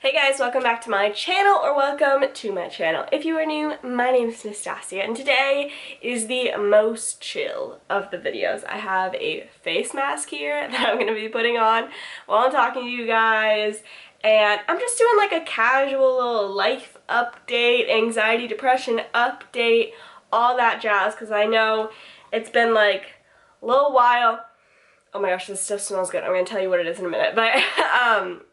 Hey guys, welcome back to my channel, or welcome to my channel. If you are new, my name is Nastasia, and today is the most chill of the videos. I have a face mask here that I'm going to be putting on while I'm talking to you guys, and I'm just doing like a casual little life update, anxiety, depression update, all that jazz, because I know it's been like a little while. Oh my gosh, this stuff smells good. I'm going to tell you what it is in a minute. But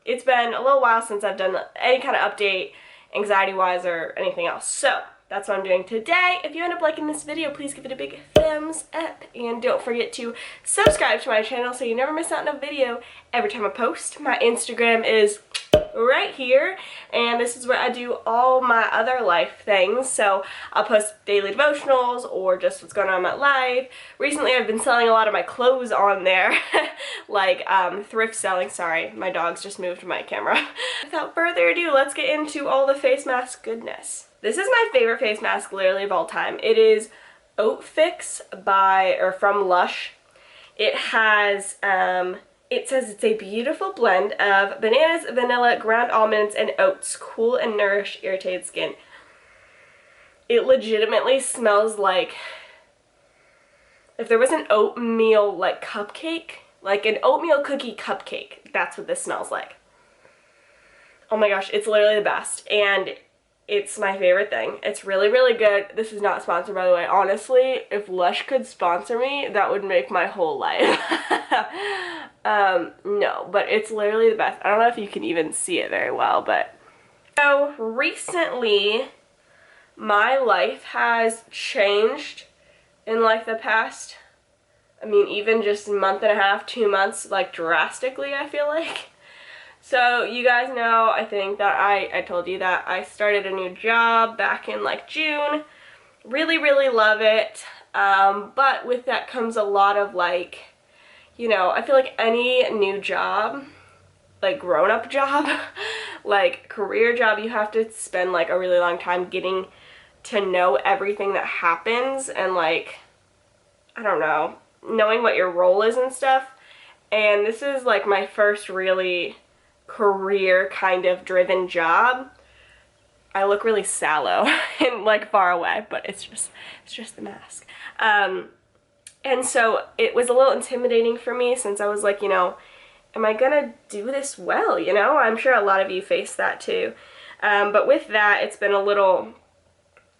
it's been a little while since I've done any kind of update, anxiety-wise or anything else. So that's what I'm doing today. If you end up liking this video, please give it a big thumbs up. And don't forget to subscribe to my channel so you never miss out on a video every time I post. My Instagram is right here, and this is where I do all my other life things. So I'll post daily devotionals or just what's going on in my life. Recently I've been selling a lot of my clothes on there, like thrift selling. Sorry, my dogs just moved my camera. Without further ado, let's get into all the face mask goodness. This is my favorite face mask literally of all time. It is Oat Fix from Lush. It has it says it's a beautiful blend of bananas, vanilla, ground almonds, and oats. Cool and nourish irritated skin. It legitimately smells like if there was an oatmeal like cupcake, like an oatmeal cookie cupcake. That's what this smells like. Oh my gosh, it's literally the best, and it's my favorite thing. It's really, really good. This is not sponsored, by the way. Honestly, if Lush could sponsor me, that would make my whole life. No, but it's literally the best. I don't know if you can even see it very well, but so recently my life has changed in like the past, even just a month and a half, 2 months, like drastically, I feel like. So you guys know, I think that I told you that I started a new job back in like June. Really, really love it. But with that comes a lot of like, I feel like any new job, like grown-up job, like career job, you have to spend like a really long time getting to know everything that happens and like, I don't know, knowing what your role is and stuff. And this is like my first really career kind of driven job. I look really sallow and like far away, but it's just the mask. And so it was a little intimidating for me since I was like, am I gonna do this well? I'm sure a lot of you face that too. But with that, it's been a little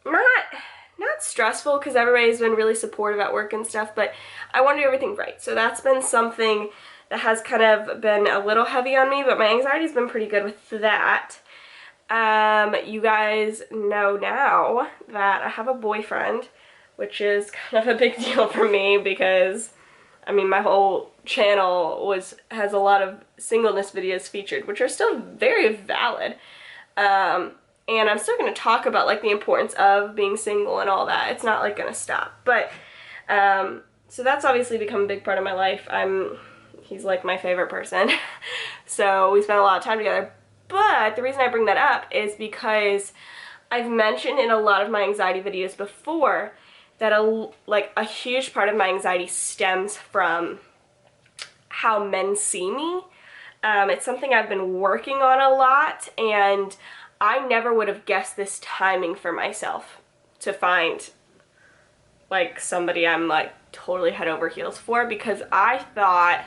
not stressful because everybody's been really supportive at work and stuff, but I want to do everything right. So that's been something that has kind of been a little heavy on me, but my anxiety's been pretty good with that. You guys know now that I have a boyfriend, which is kind of a big deal for me because, my whole channel has a lot of singleness videos featured, which are still very valid. And I'm still going to talk about like the importance of being single and all that. It's not like going to stop. But, so that's obviously become a big part of my life. He's like my favorite person. So we spend a lot of time together. But the reason I bring that up is because I've mentioned in a lot of my anxiety videos before that a huge part of my anxiety stems from how men see me. It's something I've been working on a lot, and I never would have guessed this timing for myself to find like somebody I'm like totally head over heels for, because I thought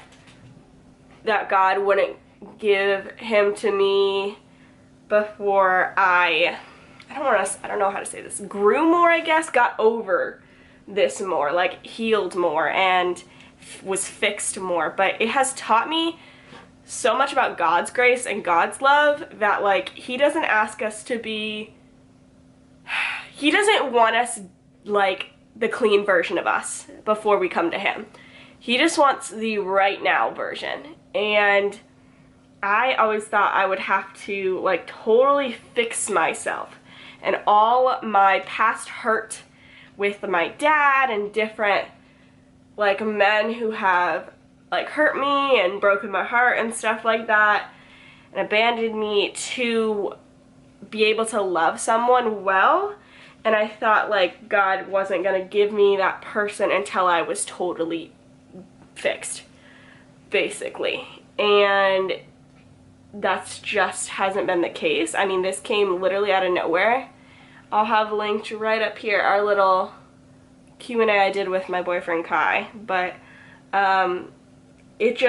that God wouldn't give him to me before I don't know how to say this, grew more, I guess, got over this more, like healed more and was fixed more. But it has taught me so much about God's grace and God's love that like he doesn't ask us to be, he doesn't want us like the clean version of us before we come to him. He just wants the right now version. And I always thought I would have to like totally fix myself, and all my past hurt with my dad and different like men who have like hurt me and broken my heart and stuff like that and abandoned me, to be able to love someone well. And I thought like God wasn't gonna give me that person until I was totally fixed, basically. And that's just hasn't been the case. I mean, this came literally out of nowhere. I'll have linked right up here our little Q&A I did with my boyfriend Kai, but it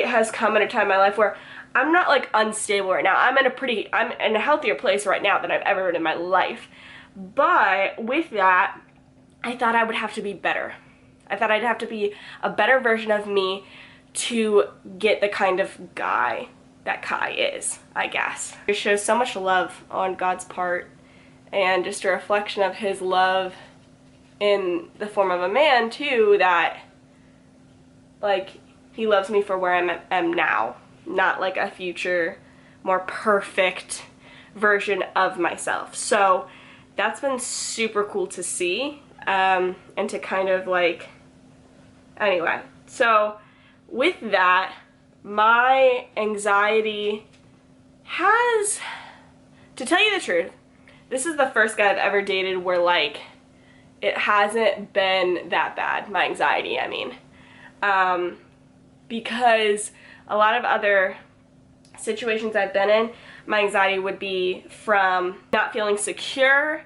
has come at a time in my life where I'm not like unstable right now. I'm in a healthier place right now than I've ever been in my life. But with that, I thought I would have to be better. I thought I'd have to be a better version of me to get the kind of guy that Kai is, I guess. It shows so much love on God's part, and just a reflection of his love in the form of a man too, that like he loves me for where I am now, not like a future more perfect version of myself. So that's been super cool to see, and to kind of like, anyway, so with that, my anxiety has, to tell you the truth, this is the first guy I've ever dated where like it hasn't been that bad, my anxiety, I mean. Because a lot of other situations I've been in, my anxiety would be from not feeling secure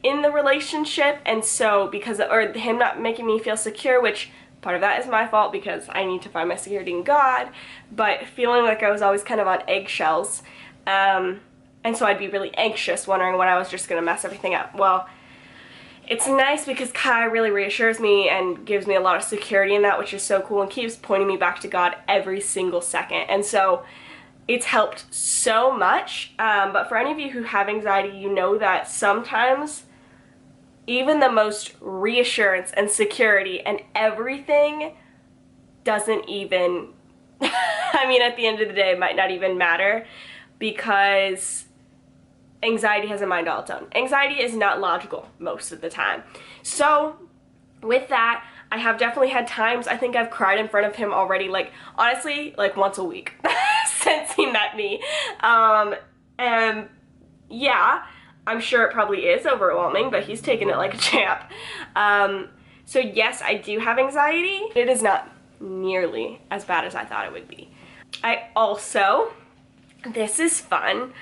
in the relationship, and so because, or him not making me feel secure, which part of that is my fault because I need to find my security in God, but feeling like I was always kind of on eggshells, and so I'd be really anxious, wondering when I was just gonna mess everything up. Well, it's nice because Kai really reassures me and gives me a lot of security in that, which is so cool, and keeps pointing me back to God every single second. And so it's helped so much. But for any of you who have anxiety, you know that sometimes even the most reassurance and security and everything doesn't even, I mean, at the end of the day, it might not even matter, because anxiety has a mind all its own. Anxiety is not logical most of the time. So with that, I have definitely had times, I think I've cried in front of him already, like honestly, like once a week since he met me. And yeah, I'm sure it probably is overwhelming, but he's taken it like a champ. So yes, I do have anxiety. It is not nearly as bad as I thought it would be. I also, this is fun,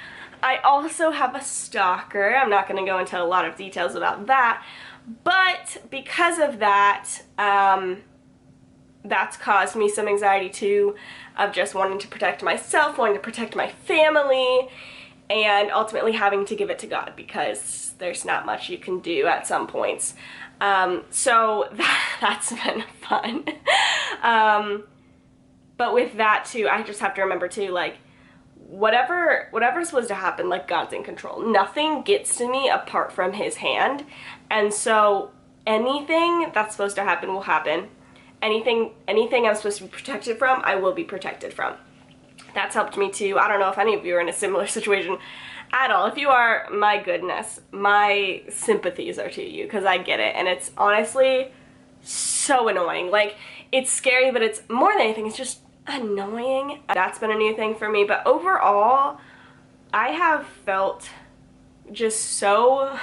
I also have a stalker. I'm not going to go into a lot of details about that, but because of that, that's caused me some anxiety too, of just wanting to protect myself, wanting to protect my family, and ultimately having to give it to God because there's not much you can do at some points. So that's been fun. But with that too, I just have to remember too, like, whatever's supposed to happen, like, God's in control. Nothing gets to me apart from his hand. And so anything that's supposed to happen will happen. Anything I'm supposed to be protected from, I will be protected from. That's helped me too. I don't know if any of you are in a similar situation at all. If you are, my goodness, my sympathies are to you, because I get it. And it's honestly so annoying. Like, it's scary, but it's more than anything, it's just annoying. That's been a new thing for me, but overall I have felt just so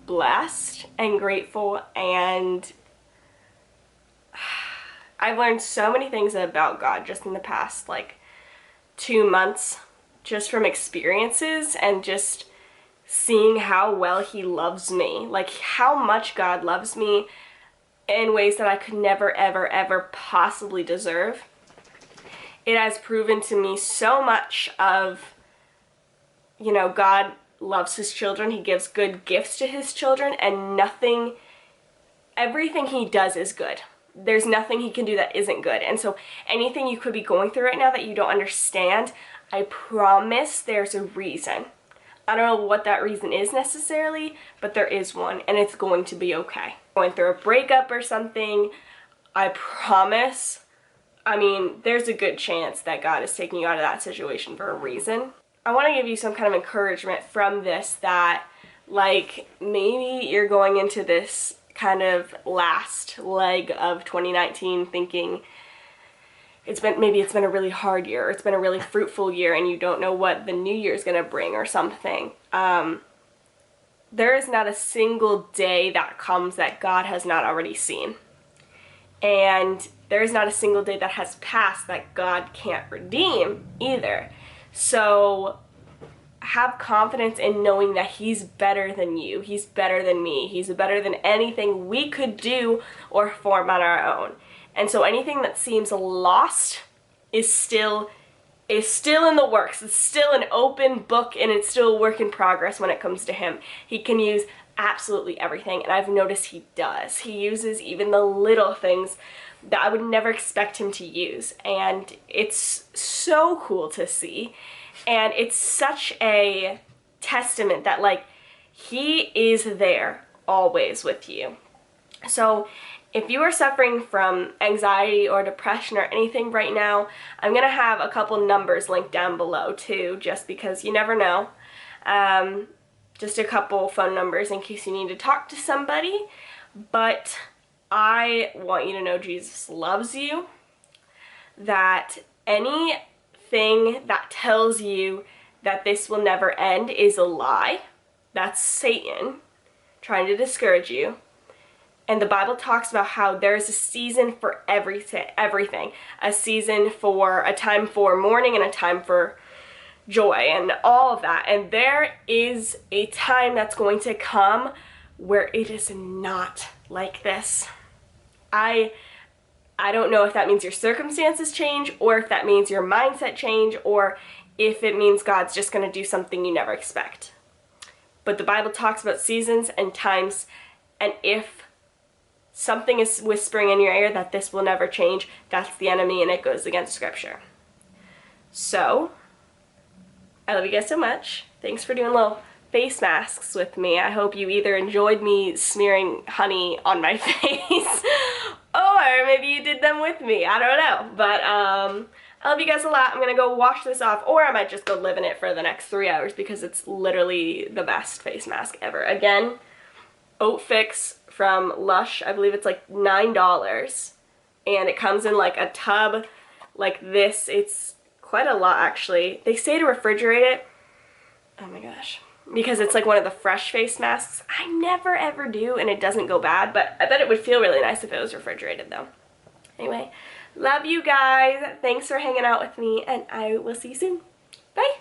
blessed and grateful, and I've learned so many things about God just in the past like 2 months, just from experiences and just seeing how well he loves me, like how much God loves me in ways that I could never ever ever possibly deserve. It has proven to me so much of, you know, God loves his children. He gives good gifts to his children, and everything he does is good. There's nothing he can do that isn't good. And so anything you could be going through right now that you don't understand, I promise there's a reason. I don't know what that reason is necessarily, but there is one, and it's going to be okay. Going through a breakup or something, I promise, I mean, there's a good chance that God is taking you out of that situation for a reason. I want to give you some kind of encouragement from this, that like maybe you're going into this kind of last leg of 2019 thinking maybe it's been a really hard year, or it's been a really fruitful year, and you don't know what the new year's gonna bring or something. There is not a single day that comes that God has not already seen. And there is not a single day that has passed that God can't redeem either. So have confidence in knowing that he's better than you. He's better than me. He's better than anything we could do or form on our own. And so anything that seems lost is still in the works. It's still an open book, and it's still a work in progress when it comes to him. He can use absolutely everything, and I've noticed he does. He uses even the little things that I would never expect him to use, and it's so cool to see. And it's such a testament that, like, he is there always with you. So if you are suffering from anxiety or depression or anything right now, I'm going to have a couple numbers linked down below too, just because you never know. Just a couple phone numbers in case you need to talk to somebody. But I want you to know Jesus loves you, that anything that tells you that this will never end is a lie. That's Satan trying to discourage you. And the Bible talks about how there's a season for everything. A season for, a time for mourning and a time for joy and all of that. And there is a time that's going to come where it is not like this. I don't know if that means your circumstances change, or if that means your mindset change, or if it means God's just going to do something you never expect. But the Bible talks about seasons and times, and if something is whispering in your ear that this will never change, that's the enemy, and it goes against Scripture. So, I love you guys so much. Thanks for doing little face masks with me. I hope you either enjoyed me smearing honey on my face, or maybe you did them with me. I don't know. But I love you guys a lot. I'm going to go wash this off, or I might just go live in it for the next 3 hours because it's literally the best face mask ever. Again, Oat Fix from Lush. I believe it's like $9, and it comes in like a tub like this. It's quite a lot, actually. They say to refrigerate it. Oh my gosh. Because it's like one of the fresh face masks. I never ever do, and it doesn't go bad, but I bet it would feel really nice if it was refrigerated though. Anyway, love you guys. Thanks for hanging out with me, and I will see you soon. Bye.